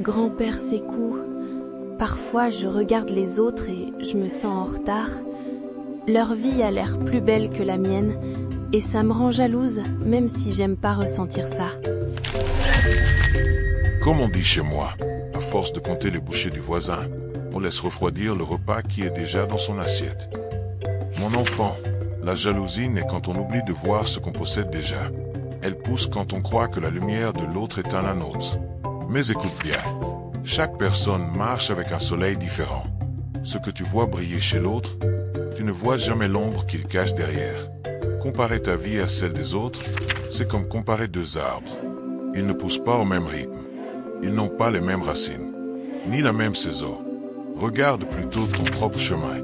Grand-père Sékou, parfois je regarde les autres et je me sens en retard. Leur vie a l'air plus belle que la mienne et ça me rend jalouse, même si j'aime pas ressentir ça. Comme on dit chez moi, à force de compter les bouchées du voisin, on laisse refroidir le repas qui est déjà dans son assiette. Mon enfant, la jalousie naît quand on oublie de voir ce qu'on possède déjà. Elle pousse quand on croit que la lumière de l'autre éteint la nôtre. Mais écoute bien, chaque personne marche avec un soleil différent. Ce que tu vois briller chez l'autre, tu ne vois jamais l'ombre qu'il cache derrière. Comparer ta vie à celle des autres, c'est comme comparer deux arbres. Ils ne poussent pas au même rythme. Ils n'ont pas les mêmes racines, ni la même saison. Regarde plutôt ton propre chemin.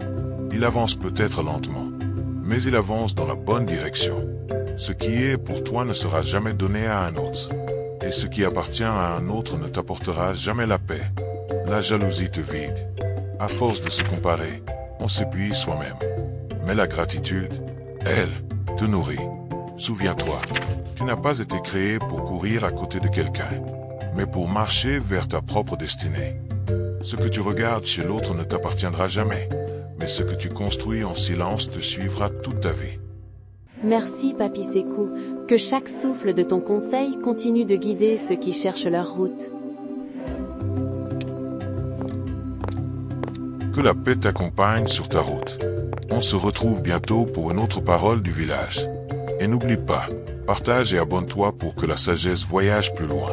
Il avance peut-être lentement, mais il avance dans la bonne direction. Ce qui est pour toi ne sera jamais donné à un autre. Et ce qui appartient à un autre ne t'apportera jamais la paix. La jalousie te vide. À force de se comparer, on s'épuise soi-même. Mais la gratitude, elle, te nourrit. Souviens-toi, tu n'as pas été créé pour courir à côté de quelqu'un, mais pour marcher vers ta propre destinée. Ce que tu regardes chez l'autre ne t'appartiendra jamais, mais ce que tu construis en silence te suivra toute ta vie. Merci Papi Sékou, que chaque souffle de ton conseil continue de guider ceux qui cherchent leur route. Que la paix t'accompagne sur ta route. On se retrouve bientôt pour une autre parole du village. Et n'oublie pas, partage et abonne-toi pour que la sagesse voyage plus loin.